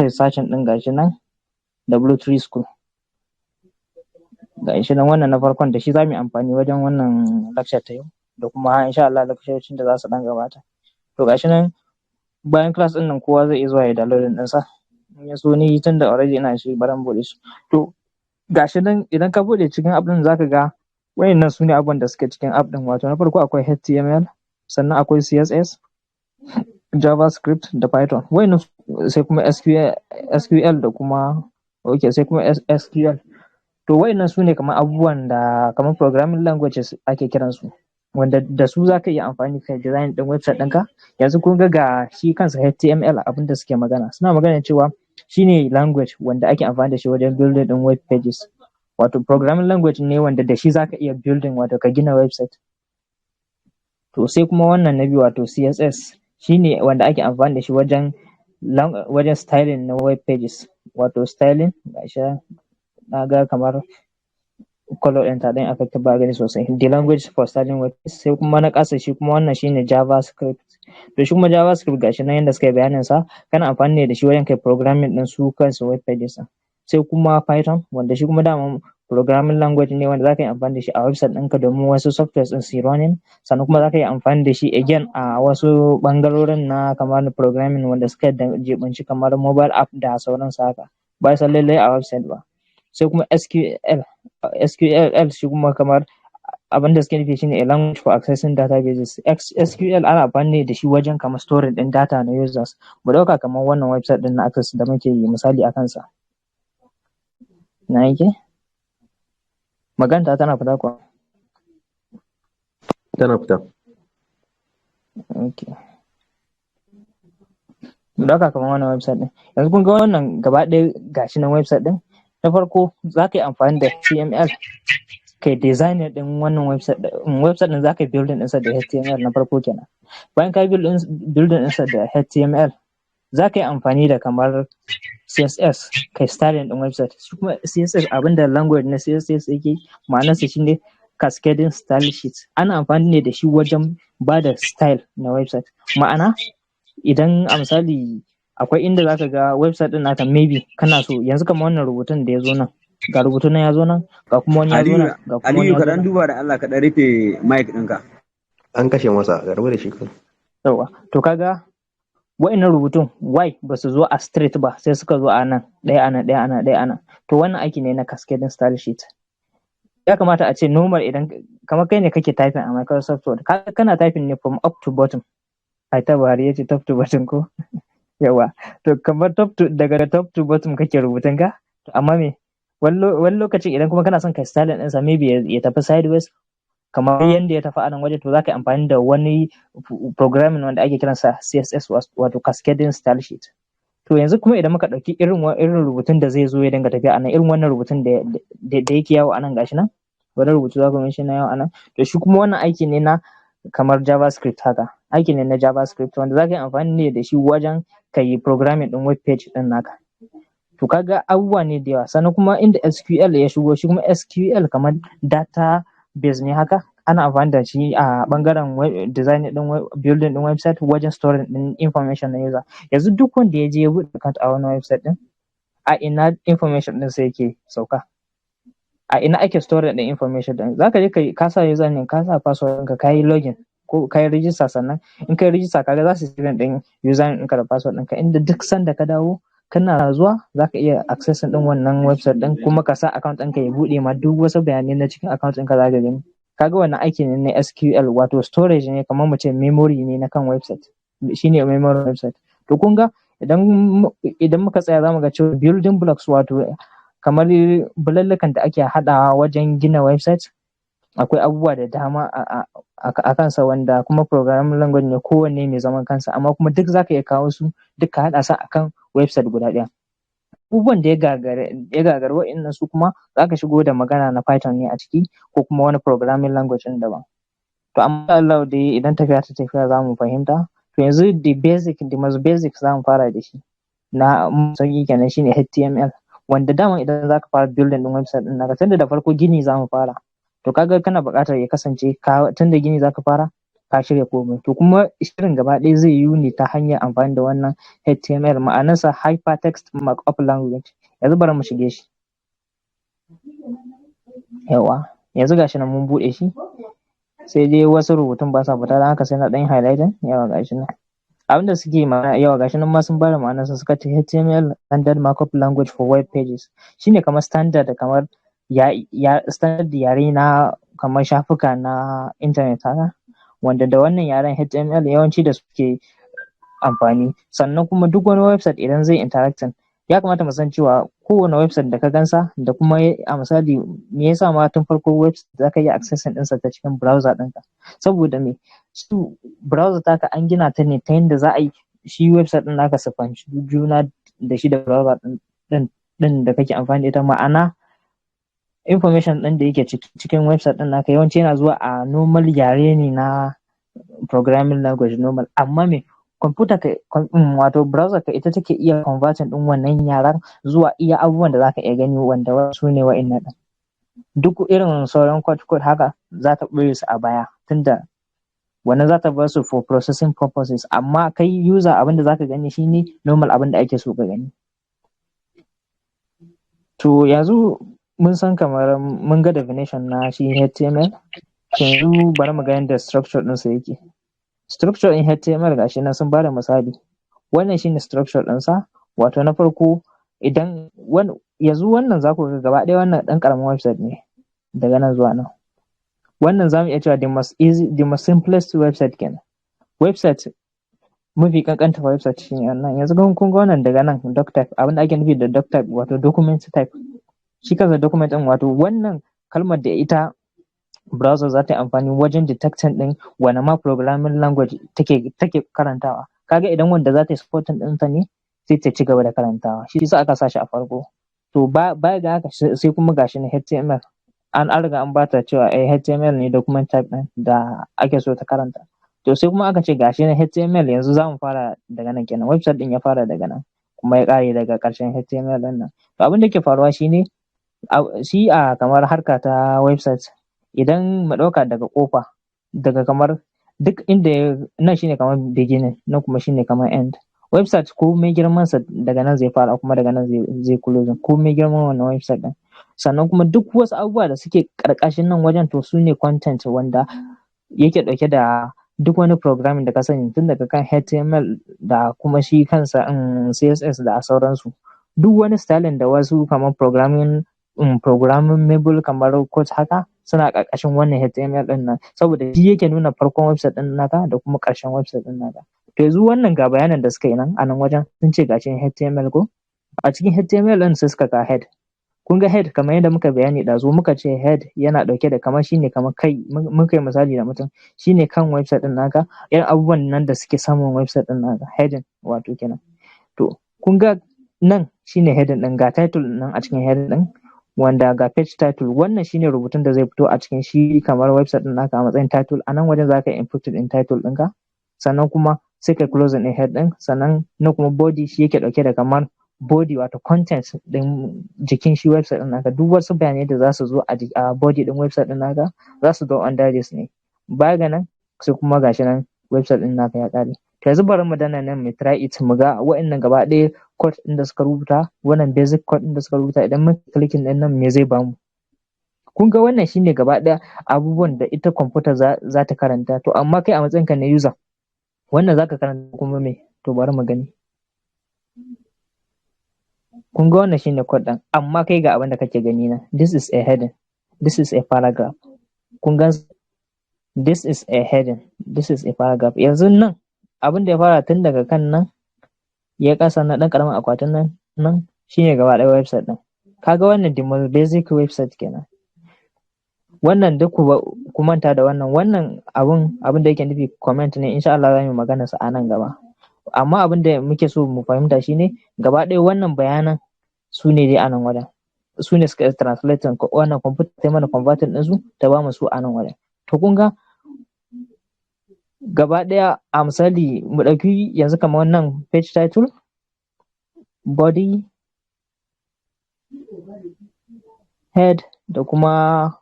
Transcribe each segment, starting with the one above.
Sashen ɗin gashi nan W3 School. Gashi nan wannan na farkon da shi za mu yi amfani wajen wannan lecture ta yau da kuma insha Allah lecturecin da za su ɗan gabata. To gashi nan bayan class ɗin nan kowa zai iya zuwa ya downloading ɗinsa. In ya so ni tun da already ina shi bari in buɗe shi. To gashi nan idan ka buɗe cikin app ɗin zaka ga wayannan su ne abubuwan da suke cikin app ɗin. Wato na farko akwai HTML, sannan akwai CSS, JavaScript da Python. Wayannan sai kuma SQL da kuma sai kuma SQL. To wayannan su ne kamar abubuwan da kamar programming languages ake kiransu, wanda da su za ka iya amfani kai design ɗin website ɗinka. Yanzu kun ga shi kansa HTML abin da suke magana. Suna magana cewa shine language wanda ake amfani da shi wajen building ɗin web pages. Wato programming language ne wanda da shi za ka iya building wato ka gina website. To sai kuma wannan na biyu wato CSS shine wanda ake amfani da shi wajen styling na web pages. Wato styling gashi na ga kamar color ɗin ta ɗan affect ba gani sosai. The language for styling web pages. Sai kuma na ƙasa shi kuma wannan shine JavaScript. To shi kuma JavaScript gashi nan yanda suka yi bayanin sa, kana amfani ne da shi wajen kai programming ɗin su kansu web pages. Sai kuma Python wanda shi kuma dama programming language ne wanda za ka yi amfani da shi a website ɗinka domin wasu softwares ɗin su running. Sannan kuma za ka yi amfani da shi again a wasu ɓangarorin na kamar programming wanda suka jibanci kamar mobile app da sauransu haka. Ba sai lallai a website ba. Sai kuma SQL shi kuma kamar abin da suke nufi shine a language for accessing databases. SQL ana amfani da shi wajen kamar storing ɗin data na users. Mu ɗauka kamar wannan website ɗin na access da muke yi misali a kansa. Na yake? Maganta tana fita kuwa? Tana fita. Okay. Mu ɗauka kamar wannan website ɗin. Yanzu kun ga wannan gaba ɗaya gashi nan website ɗin. Na farko za ka yi amfani da HTML kai design ɗin wannan website ɗin za ka yi building ɗinsa da HTML na farko kenan. Bayan ka yi building ɗinsa da HTML za ka yi amfani da kamar CSS kai styling ɗin website. Shi kuma CSS abinda language na CSS yake ma'anarsa shine cascading style sheet. Ana amfani ne da shi wajen ba da style na website. Ma'ana idan a misali akwai inda za ka ga website ɗin naka maybe kana so yanzu kamar wannan rubutun da ya zo nan. Ga rubutun nan ya zo nan, ga kuma wani ya zo nan, ga kuma wani Aliyu ya zo ka dan nan. duba da Allah ka dan rufe mic ɗinka. An kashe masa, garba da shi kan. Yawa, to kaga wa'annan rubutun why ba su zo a straight ba sai suka zo a nan, ɗaya a nan, ɗaya a nan, ɗaya a nan. To wannan aiki ne na cascading style sheet. Ya kamata a ce normal idan kamar kai ne kake typing a Microsoft Word, kana typing ne from up to bottom. Ai ta bari yace top to bottom ko? Yawa, to kamar daga top to bottom kake rubutun ka? To amma me? Wani lokacin idan kuma kana son kai styling ɗinsa maybe ya tafi sideways kamar yanda ya tafi a nan waje, to za ka yi amfani da wani programming wanda ake kiransa CSS wato cascading style sheet. To yanzu kuma idan muka ɗauki irin rubutun da zai zo ya dinga tafiya a nan, irin wannan rubutun da yake yawo a nan gashi nan, wani rubutu za ku gan shi na yawo a nan, to shi kuma wannan aiki ne na kamar JavaScript haka. Aiki ne na JavaScript wanda za ka yi amfani ne da shi wajen ka yi programming ɗin web page ɗin naka. To kaga abubuwa ne da yawa. Sannan kuma inda SQL ya shigo, shi kuma SQL kamar database ne haka. Ana amfani da shi a ɓangaren design ɗin building ɗin website wajen storing ɗin information na user. Yanzu duk wanda ya je ya buɗe account a wannan website ɗin, a ina information ɗin sai yake sauka? A ina ake storing ɗin information ɗin? Za ka je ka sa username, ka sa password ɗinka, ka yi login ko ka yi register, sannan in ka yi register kaga za su save ɗin username ɗinka da password ɗinka, inda duk sanda ka dawo kana zuwa za ka iya accessing ɗin wannan website ɗin kuma ka sa account ɗinka ya buɗe ma duk wasu bayanai na cikin account ɗinka za ka gani. Kaga wannan aiki ne na SQL wato storage ne kamar mu ce memory ne na kan website. Shine memory website. To kun ga idan muka tsaya za mu ga cewa building blocks wato kamar bulallukan da ake haɗawa wajen gina website akwai abubuwa da dama a kansa wanda kuma programming language ne kowanne mai zaman kansa, amma kuma duk za ka iya kawo su duk ka haɗa su akan website guda ɗaya. Abubuwan da ya gagari wa'innan su kuma za ka shigo da magana na Python ne a ciki ko kuma wani programming language ɗin daban. To amma Allah dai idan tafiya ta tafiya za mu fahimta. To yanzu the most basic za mu fara da shi na sauƙi kenan shine HTML, wanda dama idan za ka fara building ɗin website ɗin naka tunda da farko gini za mu fara. To kaga kana buƙatar ya kasance tunda gini za ka fara ka shirya komai. To kuma shirin gaba ɗaya zai yiwu ne ta hanyar amfani da wannan HTML, ma'anarsa hypertext markup language. Yanzu bari mu shige shi. Yawa, yanzu gashi nan mun buɗe shi, sai dai wasu rubutun ba sa fita, don haka sai na ɗan highlighting. Yawa gashi nan abinda suke ma'ana, yawa gashi nan ma sun bada ma'anarsa, suka ce HTML standard markup language for web pages. Shine kamar standard, kamar standard yare na kamar shafuka na internet haka, wanda da wannan yaren HTML yawanci da suke amfani. Sannan kuma duk wani website idan zai interacting, ya kamata mu san cewa kowane website da ka gansa, da kuma a misali me yasa ma tun farko website zaka yi accessing ɗinsa ta cikin browser ɗinka, saboda me su browser taka an gina ta ne ta yadda za a yi shi website ɗin naka su fahimci juna da shi da browser ɗin da kake amfani da ita. Ma'ana information ɗin da yake cikin website ɗin naka yawanci yana zuwa a normal yare ne na programming language normal, amma me computer ka wato browser ka ita take iya converting ɗin wannan yaren zuwa iya abubuwan da zaka iya gani, wanda wasu ne wa'innan ɗin. Duk irin sauran code haka za ta ɓoye su a baya, tunda wannan za ta bar su for processing purposes, amma kai user abin da zaka gani shine normal abin da ake so ka gani. To yanzu mun san kamar mun ga definition na shi HTML, to yanzu bari mu ga yadda structure ɗinsa yake. Structure in HTML gashi nan sun bada misali. Wannan shine structure ɗinsa, wato na farko idan yanzu wannan za ku ga gaba ɗaya wannan ɗan ƙaramin website ne daga nan zuwa nan. Wannan za mu iya cewa the most simplest website kenan. Website mafi kankanta website shine wannan. Yanzu kun ga wannan daga nan doc type, abin da ake nufi da doc type wato document type. Shi kansa document ɗin, wato wannan kalmar da ita browser za ta yi amfani wajen detecting ɗin wani ma programming language take karantawa. Kaga idan wanda za ta yi supporting ɗinta ne, sai ta ci gaba da karantawa. Shi yasa aka sa shi a farko. To baya ga haka sai kuma gashi na HTML. An riga an bata cewa HTML ne document type ɗin da ake so ta karanta. To sai kuma aka ce gashi na HTML, yanzu za mu fara daga nan kenan. Website ɗin ya fara daga nan kuma ya ƙare daga ƙarshen HTML ɗin nan. To abin da ke faruwa shine shi a kamar harka ta website, idan mu ɗauka daga ƙofa, daga kamar duk inda nan shine kamar beginning, nan kuma shine kamar end. Website ko mai girman sa daga nan zai fara, kuma daga nan zai close, ko mai girman wannan website ɗin. Sannan kuma duk wasu abubuwa da suke ƙarƙashin nan wajen, to su ne content wanda yake ɗauke da duk wani programming da ka sani, tun daga kan HTML da kuma shi kansa CSS da sauransu. Duk wani styling da wasu kamar programmable kamar code haka suna ƙarƙashin wannan HTML ɗin nan, saboda shi yake nuna farkon website ɗin naka da kuma ƙarshen website ɗin naka. To yanzu wannan ga bayanan da suka yi nan a nan wajen, sun ce gashi HTML ko a cikin HTML ɗin sai suka ka head. Kun ga head kamar yadda muka bayani ɗazu, muka ce head yana ɗauke da kamar shine kamar kai, muka yi misali da mutum, shine kan website ɗin naka, irin abubuwan nan da suke samun website ɗin naka, heading wato kenan. To kun ga nan shine heading ɗin, ga title nan a cikin heading ɗin, wanda ga page title. Wannan shine rubutun da zai fito a cikin shi kamar website ɗin naka a matsayin title. A nan wajen za ka input ɗin title ɗinka, sannan kuma sai ka closing ɗin head ɗin, sannan na kuma body shi yake ɗauke da kamar body wato content ɗin jikin shi website ɗin naka. Duk wasu bayanai da za su zo a body ɗin website ɗin naka za su zo under this ne. Baya ga nan sai kuma gashi nan website ɗin naka ya ƙare. To yanzu bari mu danna nan mu try it, mu ga wa'annan gaba ɗaya code ɗin da suka rubuta, wannan basic code ɗin da suka rubuta, idan mun clicking ɗin nan me zai bamu. Kun ga wannan shine gaba ɗaya abubuwan da ita computer za ta karanta. To amma kai a matsayinka na user, wannan zaka karanta kuma me? To bari mu gani. Kun ga wannan shine code ɗin, amma kai ga abin da kake gani na. This is a heading, this is a paragraph. Kun ga this is a heading, this is a paragraph. Yanzu nan abin da ya fara tun daga kan nan ya kasa na ɗan ƙaramin akwatin nan shine gaba ɗaya website ɗin. Kaga wannan the most basic website kenan. Wannan duk ku manta da wannan abin da yake nufi comment ne, insha Allah za mu magana sa a nan gaba. Amma abin da muke so mu fahimta shine gaba ɗaya wannan bayanan su ne dai a nan wajen, su ne suka translate wannan computer ta mana converting ɗinsu ta ba mu su a nan wajen. To kun ga gaba ɗaya a misali mu ɗauki yanzu kamar wannan page title, body, head, da kuma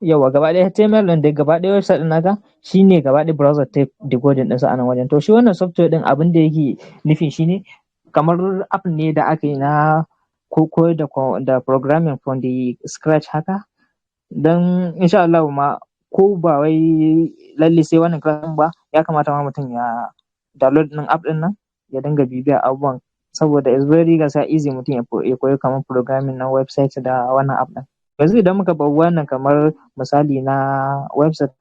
yawa gaba ɗaya HTML ɗin da gaba ɗaya website ɗin naka shine gaba ɗaya browser ta decoding ɗinsa a nan wajen. To shi wannan software ɗin abin da yake nufi shine kamar app ne da aka yi na koyar da programming from the scratch haka, don insha Allah ma ko ba wai lalle sai wannan class ba, ya kamata ma mutum ya download ɗin app ɗin nan ya dinga bibiya abubuwan, saboda it's very gasa easy mutum ya koyi kamar programming na website da wannan app ɗin. Yanzu idan muka bar wannan kamar misali na website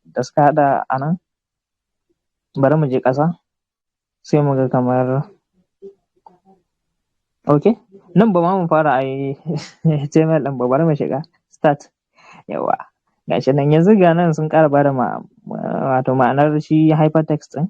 da suka haɗa a nan, bari mu je ƙasa sai mu ga kamar okay, nan ba ma mu fara a HTML ɗin ba, bari mu shiga start. Yawa gashi nan yanzu ga nan sun ƙara bada wato ma'anar shi hypertext ɗin,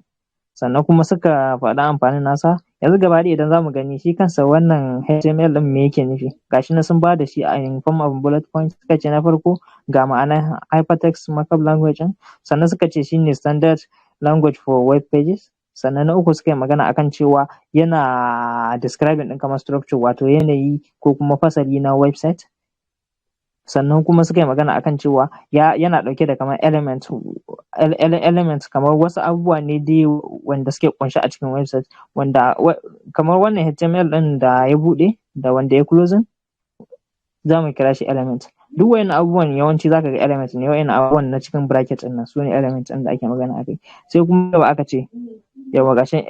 sannan kuma suka faɗa amfanin nasa. Yanzu gaba ɗaya idan zamu gani shi kansa wannan HTML ɗin me yake nufi, gashi nan sun bada shi a in form of bullet points. Suka ce na farko ga ma'anar hypertext markup language ɗin, sannan suka ce shine standard language for web pages, sannan na uku suka yi magana akan cewa yana describing ɗin kamar structure wato yanayi ko kuma fasali na website, sannan kuma suka yi magana akan cewa yana ɗauke da kamar element kamar wasu abubuwa ne dai wanda suke kunshi a cikin website, wanda kamar wannan HTML ɗin da ya buɗe da wanda ya closing za mu kira shi element. Duk wayannan abubuwan yawanci zaka ga element ne, wayannan abubuwan na cikin bracket ɗin nan su ne element ɗin da ake magana akai. Sai kuma gaba aka ce yawa gashi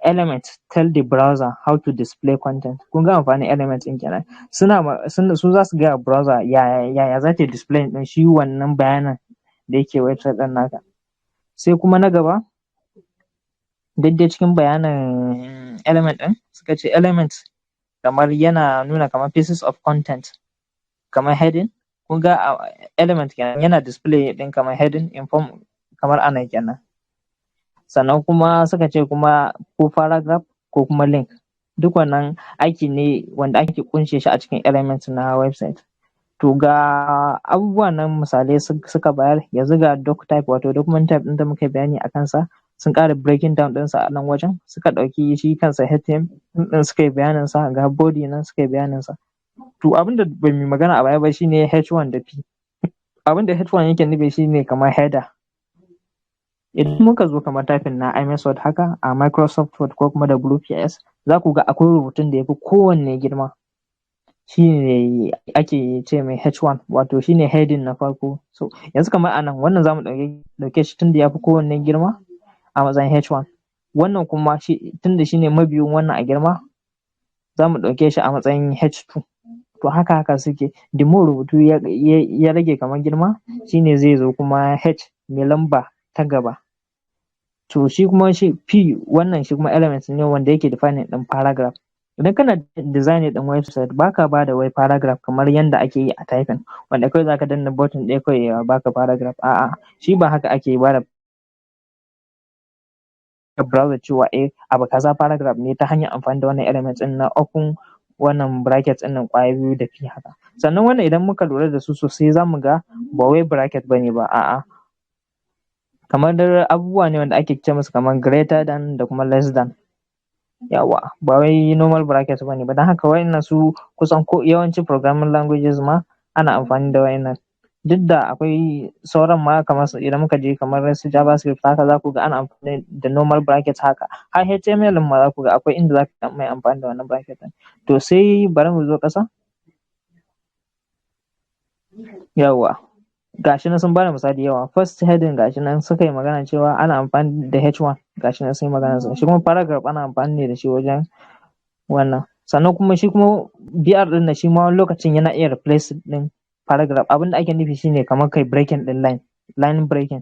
element tell the browser how to display content. Kun ga amfanin element ɗin kenan, su za su ga browser yaya za ta display ɗin shi wannan bayanan da yake website ɗin naka. Sai kuma na gaba daidai cikin bayanan element ɗin suka ce element kamar yana nuna kamar pieces of content kamar heading. Kun ga element kenan yana display ɗin kamar heading in form kamar ana kenan. Sannan kuma suka ce kuma ko paragraph ko kuma link, duk wannan aiki ne wanda ake kunshe shi a cikin element na website. To ga abubuwan nan misalai suka bayar. Yanzu ga doc type wato document type ɗin da muka bayani a kansa, sun ƙara breaking down ɗinsa a nan wajen. Suka ɗauki shi kansa HTML ɗin suka yi bayanin sa, ga body nan suka yi bayanin sa. To abinda ba mu magana a baya ba shine H1 da P. Abinda H1 yake nufi shine kamar header. Idan muka zo kamar typing na MS Word haka a Microsoft Word ko kuma WPS, za ku ga akwai rubutun da ya fi kowanne girma, shine ake ce mai H1 wato shine heading na farko. So yanzu kamar anan wannan zamu ɗauke shi tunda ya fi kowanne girma a matsayin H1, wannan kuma tunda shine mabiyin wannan a girma zamu ɗauke shi a matsayin H2. To haka suke, the more rubutu ya rage kamar girma shine zai zo kuma H mai lamba ta gaba. To shi kuma shi P wannan shi kuma element ne wanda yake defining ɗin paragraph. Idan kana designing ɗin website baka ba da wai paragraph kamar yanda ake yi a typing, wanda kawai zaka danna button ɗaya kawai ya baka paragraph. A'a, shi ba haka ake ba da browser cewa abu kaza paragraph ne ta hanyar amfani da wannan element ɗin na open wannan bracket ɗin nan ƙwaya biyu da P haka. Sannan wannan idan muka lura da su sosai zamu ga ba wai bracket bane ba, a'a, kamar da abubuwa ne wanda ake ce musu kamar greater than da kuma less than. Yawa, ba wai normal bracket bane ba. Don haka wayannan su kusan ko yawancin programming languages ma ana amfani da wayannan. Duk da akwai sauran ma kamar su idan muka je kamar su JavaScript haka za ku ga ana amfani da normal bracket haka. Har HTML ma za ku ga akwai inda za ka mai amfani da wannan bracket ɗin. To sai bari mu zo ƙasa. Yawa, gashi nan sun bada misali yawa. First heading gashi nan suka yi magana cewa ana amfani da H1, gashi nan sun yi magana sa. Shi kuma paragraph ana amfani ne da shi wajen wannan. Sannan kuma shi kuma BR ɗin da shi ma wani lokacin yana iya replace ɗin paragraph. Abin da ake nufi shine kamar kai breaking ɗin line breaking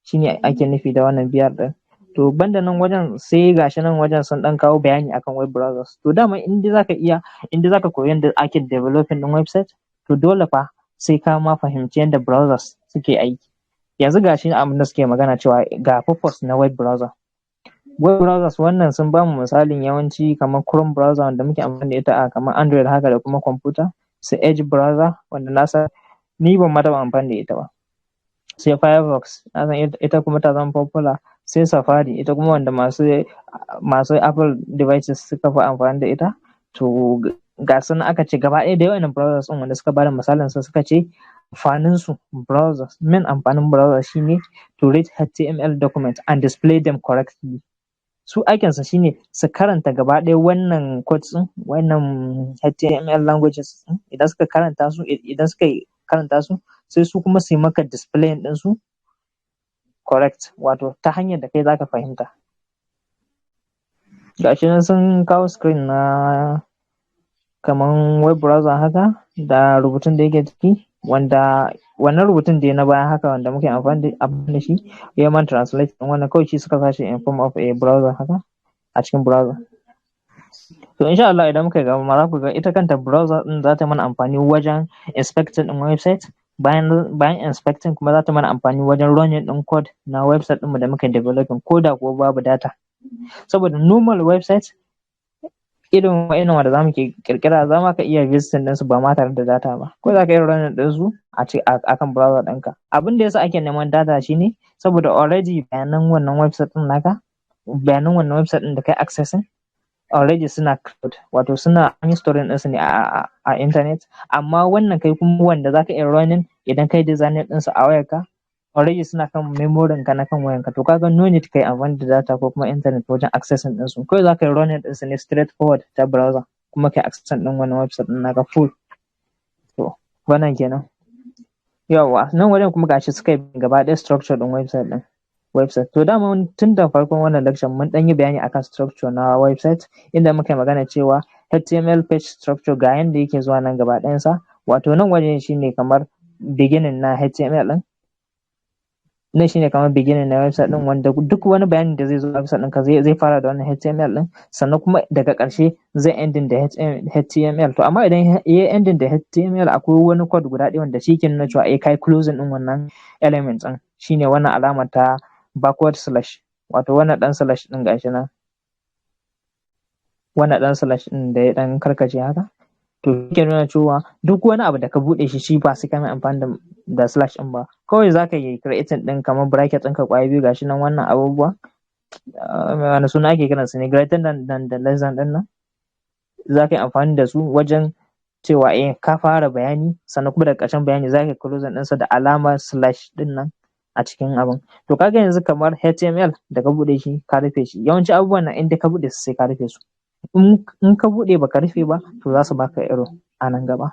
shine ake nufi da wannan BR ɗin. To banda nan wajen sai gashi nan wajen sun ɗan kawo bayani akan web browsers. To dama in dai zaka koyi yadda ake developing ɗin website, to dole fa sai ka ma fahimci yadda browsers suke aiki. Yanzu gashi abin da suke magana cewa ga purpose na web browser. Web browsers wannan sun bamu misalin yawanci kamar Chrome browser wanda muke amfani da ita a kamar Android haka da kuma computer, sai Edge browser wanda ni ban ma taɓa amfani da ita ba. Sai Firefox, na san ita kuma ta zama popular. Sai Safari, ita kuma wanda masu Apple devices suka fi amfani da ita. To ga sun aka ce gaba ɗaya da yawan browsers ɗin wanda suka bada misalin su suka ce amfanin su browsers, main amfanin browser shine to read HTML documents and display them correctly. Su aikinsa shine su karanta gaba ɗaya wannan codes ɗin, wannan HTML languages ɗin, idan suka karanta su sai su kuma su yi maka display ɗin su correct, wato ta hanyar da kai zaka fahimta. Gashi nan sun kawo screen na kaman web browser haka da rubutun da yake ciki, wanda wannan rubutun da na bayan haka wanda muke amfani da shi human translate wannan kawai shi suka sashi in form of a browser haka a cikin browser. To insha Allah idan muka gaba ma za ku ga ita kanta browser din za ta mana amfani wajen inspecting din website, bayan inspecting kuma za ta mana amfani wajen running din code na website din mu da muka developing ko da kuwa babu data. Saboda normal website irin wa'annan wanda zamu ke kirkira za ma ka iya visiting din su ba ma tare da data ba, ko za ka iya running din su a kan browser ɗinka. Abin da yasa ake neman data shine saboda already bayanan wannan website din naka, bayanan wannan website din da kai accessing already suna cloud, wato suna an yi storing ɗinsu ne a internet, amma wannan kai kuma wanda zaka iya running idan kai designing ɗinsu a wayarka already suna kan memory ka na kan wayanka, to kaga no need kai amfani da data ko kuma internet wajen accessing ɗinsu, kawai zaka yi running ɗinsu ne straight forward ta browser kuma kai accessing ɗin wannan website ɗin naka full. To wannan kenan. Yawwa nan wajen kuma gashi suka yi gaba ɗaya structure ɗin website. To dama tun da farkon wannan lecture mun ɗan yi bayani akan structure na website, inda muka yi magana cewa HTML page structure ga yanda yake zuwa nan gaba ɗayansa, wato nan wajen shine kamar beginning na HTML ɗin, nan shine kamar beginning na website ɗin, wanda duk wani bayani da zai zo a website ɗinka zai fara da wannan HTML ɗin, sannan kuma daga ƙarshe zai ending da HTML. To amma idan ya ending da HTML akwai wani code guda ɗaya wanda shi ke nuna cewa kai closing ɗin wannan element ɗin, shine wannan alamar ta backward slash, wato wannan ɗan slash ɗin gashi nan, wannan ɗan slash ɗin da ya ɗan karkace haka, to yake nuna cewa duk wani abu da ka buɗe shi ba sai ka mai amfani da slash ɗin ba, kawai za ka yi creating ɗin kamar bracket ɗinka ƙwaya biyu gashi nan, wannan abubuwa wani suna ake kiransu ne, greater than da less than ɗin nan, za ka yi amfani da su wajen cewa ka fara bayani, sannan kuma daga ƙarshen bayani za ka yi closing ɗinsa da alamar slash ɗin nan a cikin abin. To kaga yanzu kamar HTML da ka buɗe shi ka rufe shi, yawanci abubuwan nan inda ka buɗe su sai ka rufe su, in ka buɗe baka rufe ba to za su baka error a nan gaba.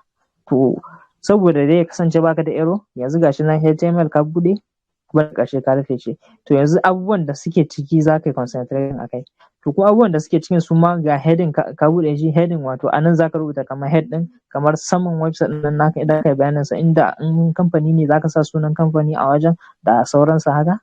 To saboda dai ya kasance baka da error, yanzu gashi nan HTML ka buɗe kuma da ƙarshe ka rufe shi, to yanzu abubuwan da suke ciki za ka yi concentrating a kai. To kuma abubuwan da suke cikin su ma ga heading ka buɗe shi, heading wato anan za ka rubuta kamar head ɗin, kamar saman website ɗin naka idan ka yi bayaninsa, inda in kamfani ne za ka sa sunan kamfani a wajen da sauransu haka.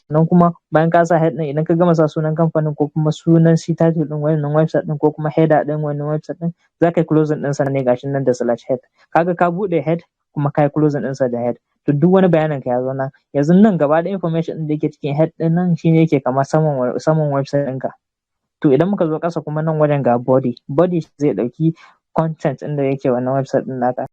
Sannan kuma bayan ka sa head ɗin, idan ka gama sa sunan kamfanin ko kuma sunan shi title ɗin wannan website ɗin ko kuma header ɗin wannan website ɗin, za ka yi closing ɗinsa ne gashi nan da slash head. Kaga ka buɗe head kuma ka yi closing ɗinsa da head, to duk wani bayanin ka ya zo nan. Yanzu nan gaba ɗaya information ɗin da yake cikin head ɗin nan shine yake kamar saman website ɗinka. To idan muka zo ƙasa kuma nan wajen ga body zai ɗauki content ɗin da yake wannan website ɗin naka.